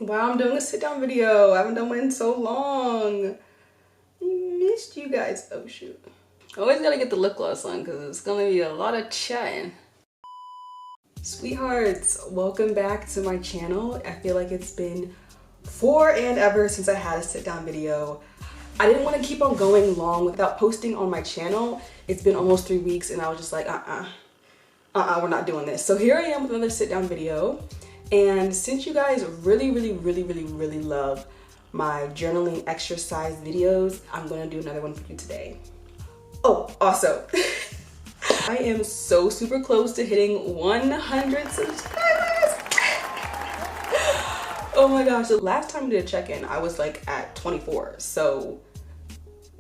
Wow, I'm doing a sit down video. I haven't done one in so long. I missed you guys. Oh shoot. Always gotta get the lip gloss on because it's gonna be a lot of chatting. Sweethearts, welcome back to my channel. I feel like it's been forever since I had a sit down video. I didn't want to keep on going long without posting on my channel. It's been almost 3 weeks and I was just like, we're not doing this. So here I am with another sit down video. And since you guys really love my journaling exercise videos, I'm gonna do another one for you today. Oh, also, I am so super close to hitting 100 subscribers. Oh my gosh, the last time we did a check-in, I was like at 24. So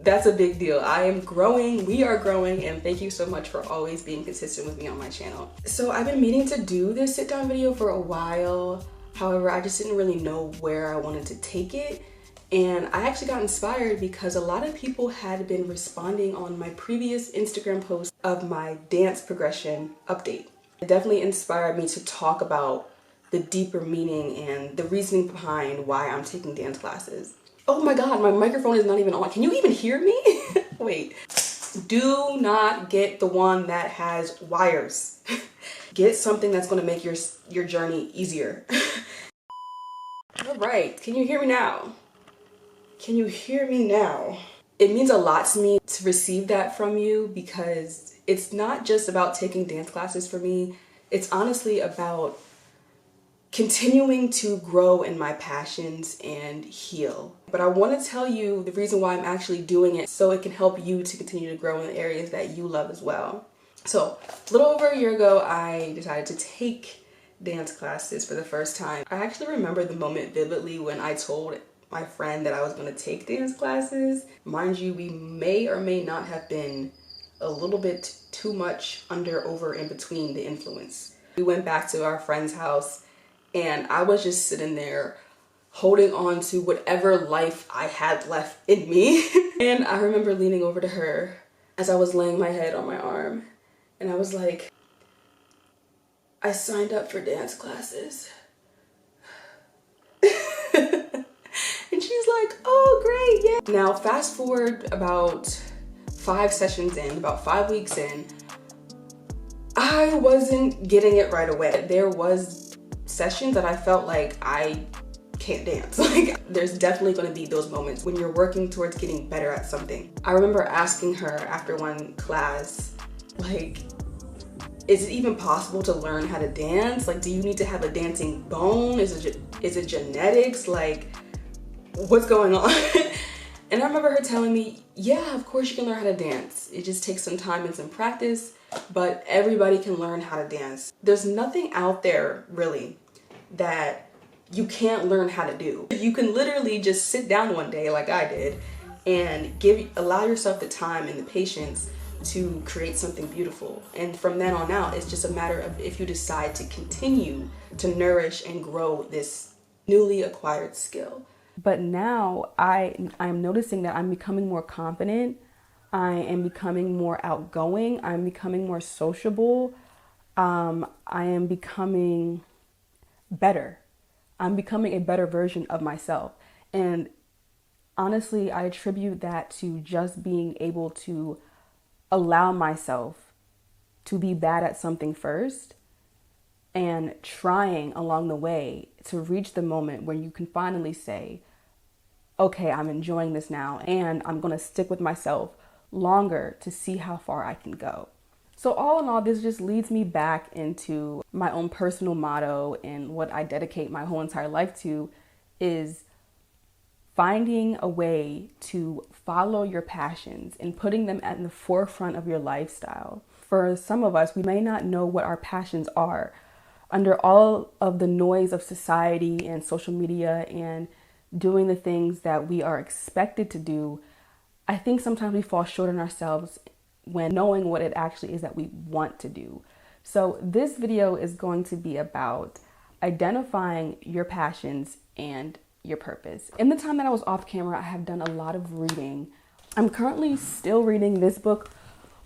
that's a big deal. I am growing, we are growing, and thank you so much for always being consistent with me on my channel. So I've been meaning to do this sit down video for a while. However, I just didn't really know where I wanted to take it. And I actually got inspired because a lot of people had been responding on my previous Instagram post of my dance progression update. It definitely inspired me to talk about the deeper meaning and the reasoning behind why I'm taking dance classes. Oh my God, my microphone is not even on. Can you even hear me? Wait, do not get the one that has wires. Get something that's gonna make your journey easier. All right, can you hear me now? Can you hear me now? It means a lot to me to receive that from you because it's not just about taking dance classes for me. It's honestly about continuing to grow in my passions and heal. But I want to tell you the reason why I'm actually doing it so it can help you to continue to grow in the areas that you love as well. So a little over a year ago, I decided to take dance classes for the first time. I actually remember the moment vividly when I told my friend that I was going to take dance classes. Mind you, we may or may not have been a little bit too much under, over, in between the influence. We went back to our friend's house and I was just sitting there holding on to whatever life I had left in me. And I remember leaning over to her as I was laying my head on my arm. And I was like, I signed up for dance classes. And she's like, oh, great, yeah. Now, fast forward about 5 sessions in, about 5 weeks in, I wasn't getting it right away. There was sessions that I felt like I can't dance. Like, there's definitely gonna be those moments when you're working towards getting better at something. I remember asking her after one class, like, is it even possible to learn how to dance? Like, do you need to have a dancing bone? Is it genetics? Like, what's going on? And I remember her telling me, yeah, of course you can learn how to dance. It just takes some time and some practice, but everybody can learn how to dance. There's nothing out there really that you can't learn how to do. You can literally just sit down one day like I did and allow yourself the time and the patience to create something beautiful. And from then on out, it's just a matter of if you decide to continue to nourish and grow this newly acquired skill. But now I'm noticing that I'm becoming more confident. I am becoming more outgoing. I'm becoming more sociable. I am becoming better. I'm becoming a better version of myself. And honestly, I attribute that to just being able to allow myself to be bad at something first and trying along the way to reach the moment where you can finally say, okay, I'm enjoying this now and I'm going to stick with myself longer to see how far I can go. So all in all, this just leads me back into my own personal motto, and what I dedicate my whole entire life to is finding a way to follow your passions and putting them at the forefront of your lifestyle. For some of us, we may not know what our passions are. Under all of the noise of society and social media and doing the things that we are expected to do, I think sometimes we fall short on ourselves when knowing what it actually is that we want to do. So this video is going to be about identifying your passions and your purpose. In the time that I was off camera, I have done a lot of reading. I'm currently still reading this book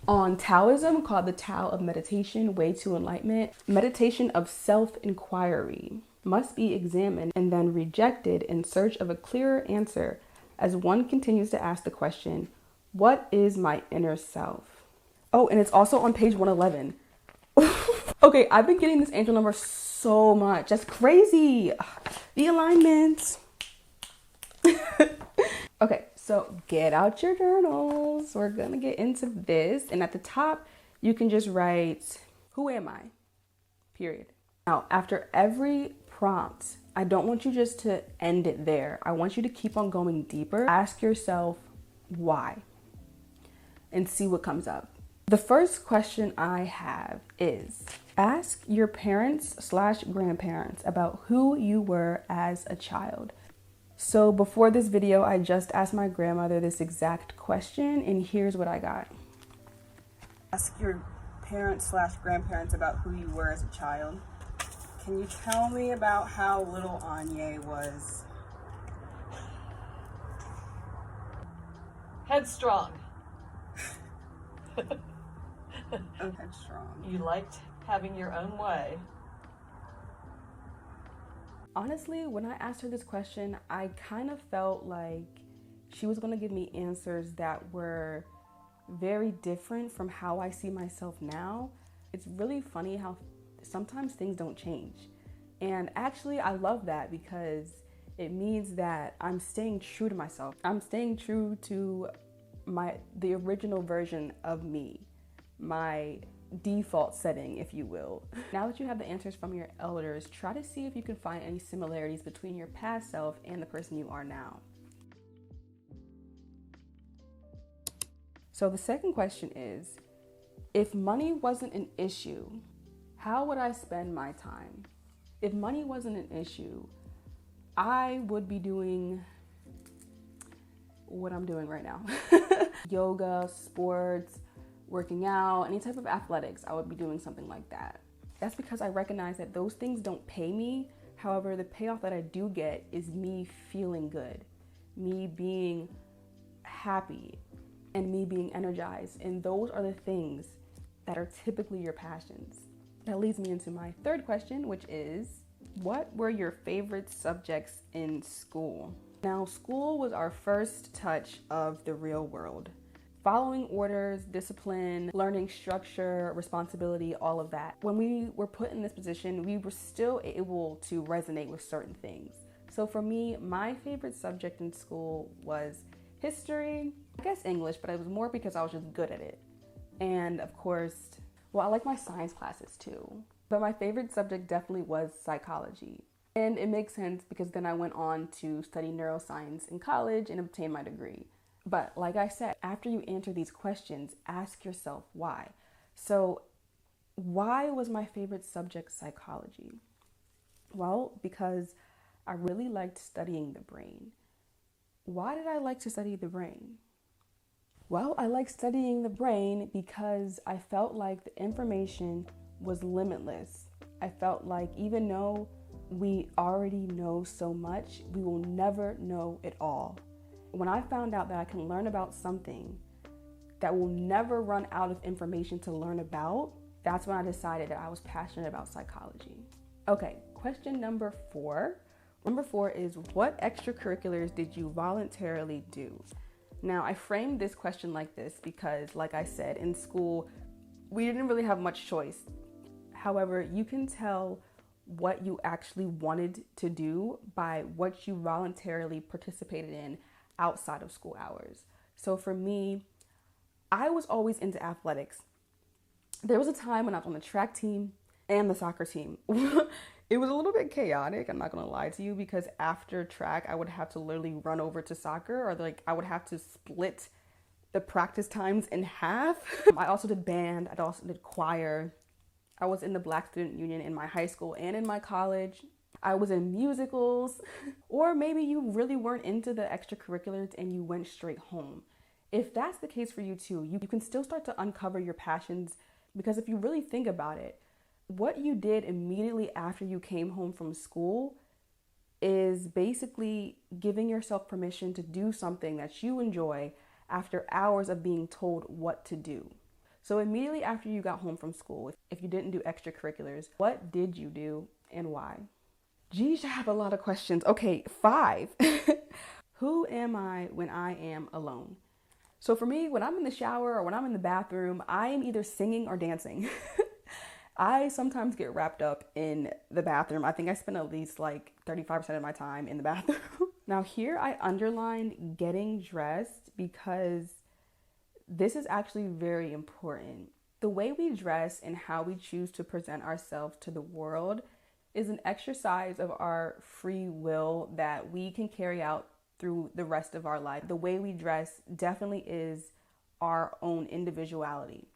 on Taoism called The Tao of Meditation, Way to Enlightenment, Meditation of Self-Inquiry. must be examined and then rejected in search of a clearer answer as one continues to ask the question, what is my inner self? Oh, and it's also on page 111. Okay, I've been getting this angel number so much. That's crazy. The alignments. Okay, so get out your journals. We're gonna get into this. And at the top, you can just write, who am I? Period. Now, after every prompt, I don't want you just to end it there. I want you to keep on going deeper. Ask yourself why and see what comes up. The first question I have is, ask your parents/grandparents about who you were as a child. So before this video, I just asked my grandmother this exact question, and here's what I got. Ask your parents/grandparents about who you were as a child. Can you tell me about how little Aigner was? Headstrong. Oh, headstrong. You liked having your own way. Honestly, when I asked her this question, I kind of felt like she was going to give me answers that were very different from how I see myself now. It's really funny how sometimes things don't change. And actually, I love that because it means that I'm staying true to myself. I'm staying true to the original version of me, my default setting, if you will. Now that you have the answers from your elders, try to see if you can find any similarities between your past self and the person you are now. So the second question is, if money wasn't an issue, how would I spend my time? If money wasn't an issue, I would be doing what I'm doing right now. Yoga, sports, working out, any type of athletics, I would be doing something like that. That's because I recognize that those things don't pay me. However, the payoff that I do get is me feeling good, me being happy, and me being energized. And those are the things that are typically your passions. That leads me into my third question, which is, what were your favorite subjects in school? Now, school was our first touch of the real world. Following orders, discipline, learning structure, responsibility, all of that. When we were put in this position, we were still able to resonate with certain things. So for me, my favorite subject in school was history, I guess English, but it was more because I was just good at it. And of course, well, I like my science classes too. But my favorite subject definitely was psychology. And it makes sense because then I went on to study neuroscience in college and obtain my degree. But like I said, after you answer these questions, ask yourself why. So why was my favorite subject psychology? Well, because I really liked studying the brain. Why did I like to study the brain? Well, I like studying the brain because I felt like the information was limitless. I felt like even though we already know so much, we will never know it all. When I found out that I can learn about something that will never run out of information to learn about, that's when I decided that I was passionate about psychology. Okay, question number 4. Number 4 is, what extracurriculars did you voluntarily do? Now, I framed this question like this because, like I said, in school, we didn't really have much choice. However, you can tell what you actually wanted to do by what you voluntarily participated in outside of school hours. So for me, I was always into athletics. There was a time when I was on the track team and the soccer team. It was a little bit chaotic, I'm not gonna lie to you, because after track, I would have to literally run over to soccer, or like I would have to split the practice times in half. I also did band, I also did choir. I was in the Black Student Union in my high school and in my college. I was in musicals. Or maybe you really weren't into the extracurriculars and you went straight home. If that's the case for you too, you can still start to uncover your passions, because if you really think about it, what you did immediately after you came home from school is basically giving yourself permission to do something that you enjoy after hours of being told what to do. So immediately after you got home from school, if you didn't do extracurriculars, what did you do and why? Geez, I have a lot of questions. Okay, 5. Who am I when I am alone? So for me, when I'm in the shower or when I'm in the bathroom, I am either singing or dancing. I sometimes get wrapped up in the bathroom. I think I spend at least like 35% of my time in the bathroom. Now here I underlined getting dressed because this is actually very important. The way we dress and how we choose to present ourselves to the world is an exercise of our free will that we can carry out through the rest of our life. The way we dress definitely is our own individuality.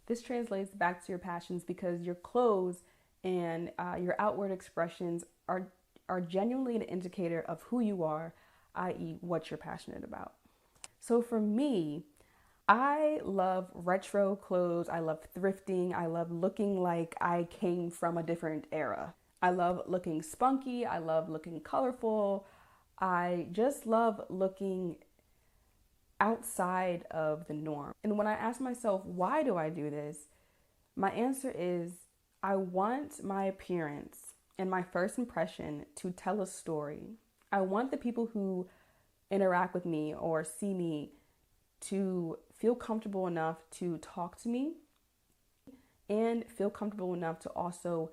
This translates back to your passions because your clothes and your outward expressions are genuinely an indicator of who you are, i.e., what you're passionate about. So for me, I love retro clothes. I love thrifting. I love looking like I came from a different era. I love looking spunky. I love looking colorful. I just love looking outside of the norm. And when I ask myself, why do I do this? My answer is I want my appearance and my first impression to tell a story. I want the people who interact with me or see me to feel comfortable enough to talk to me and feel comfortable enough to also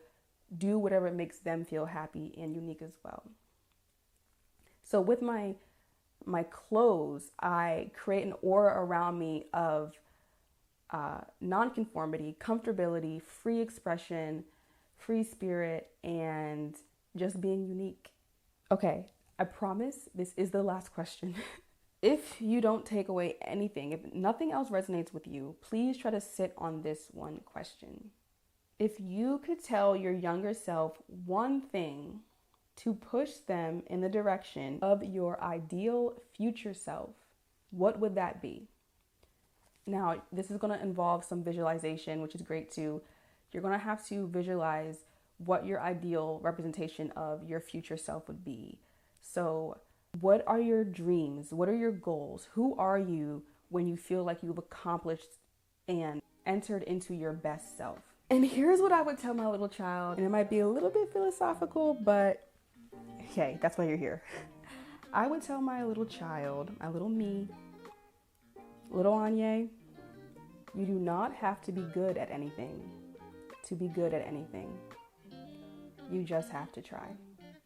do whatever makes them feel happy and unique as well. So with my clothes, I create an aura around me of nonconformity, comfortability, free expression, free spirit, and just being unique. Okay, I promise this is the last question. If you don't take away anything, if nothing else resonates with you, please try to sit on this one question. If you could tell your younger self one thing to push them in the direction of your ideal future self, what would that be? Now, this is going to involve some visualization, which is great too. You're going to have to visualize what your ideal representation of your future self would be. So, what are your dreams? What are your goals? Who are you when you feel like you've accomplished and entered into your best self? And here's what I would tell my little child, and it might be a little bit philosophical, but hey, that's why you're here. I would tell my little child, my little me, little Aigner, you do not have to be good at anything to be good at anything. You just have to try.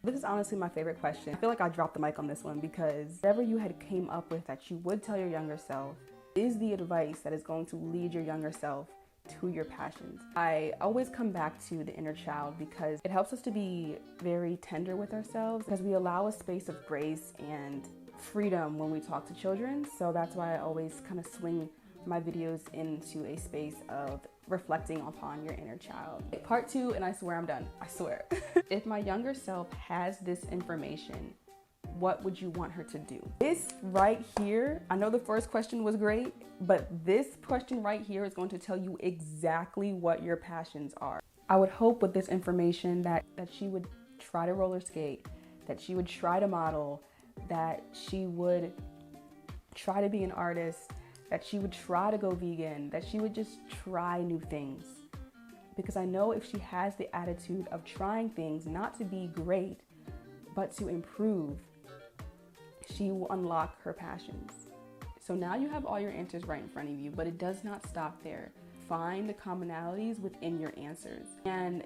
This is honestly my favorite question. I feel like I dropped the mic on this one because whatever you had came up with that you would tell your younger self is the advice that is going to lead your younger self to your passions. I always come back to the inner child because it helps us to be very tender with ourselves because we allow a space of grace and freedom when we talk to children. So that's why I always kind of swing my videos into a space of reflecting upon your inner child. Part 2, and I swear I'm done. I swear. If my younger self has this information, what would you want her to do? This right here, I know the first question was great, but this question right here is going to tell you exactly what your passions are. I would hope with this information that she would try to roller skate, that she would try to model, that she would try to be an artist, that she would try to go vegan, that she would just try new things. Because I know if she has the attitude of trying things, not to be great, but to improve, she will unlock her passions. So now you have all your answers right in front of you, but it does not stop there. Find the commonalities within your answers and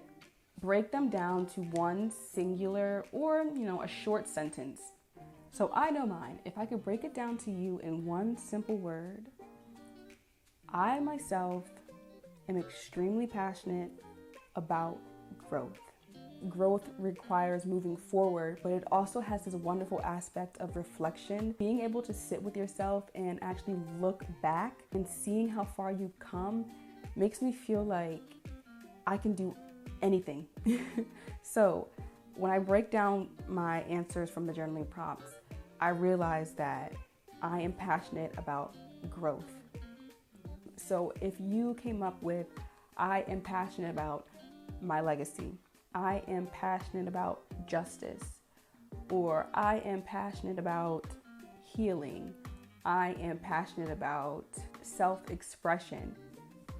break them down to one singular or, a short sentence. So I know mine. If I could break it down to you in one simple word, I myself am extremely passionate about growth. Growth requires moving forward, but it also has this wonderful aspect of reflection. Being able to sit with yourself and actually look back and seeing how far you've come makes me feel like I can do anything. So when I break down my answers from the journaling prompts, I realize that I am passionate about growth. So if you came up with, I am passionate about my legacy, I am passionate about justice, or I am passionate about healing, I am passionate about self-expression.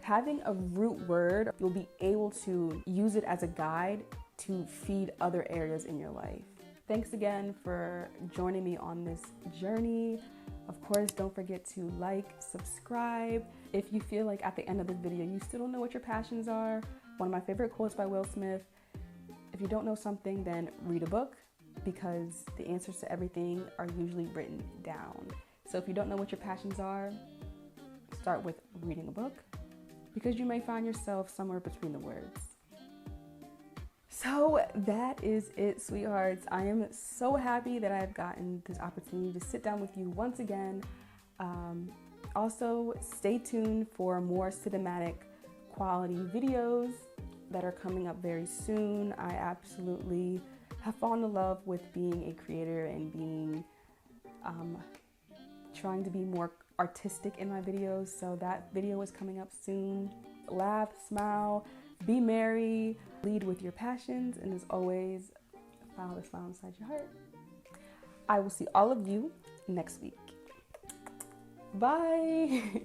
Having a root word, you'll be able to use it as a guide to feed other areas in your life. Thanks again for joining me on this journey. Of course, don't forget to like, subscribe. If you feel like at the end of this video you still don't know what your passions are, one of my favorite quotes by Will Smith, if you don't know something, then read a book, because the answers to everything are usually written down. So if you don't know what your passions are, start with reading a book, because you may find yourself somewhere between the words. So that is it, sweethearts. I am so happy that I've gotten this opportunity to sit down with you once again. Also, stay tuned for more cinematic quality videos that are coming up very soon. I absolutely have fallen in love with being a creator and being trying to be more artistic in my videos. So that video is coming up soon. Laugh, smile, be merry, lead with your passions, and as always, follow the smile inside your heart. I will see all of you next week. Bye.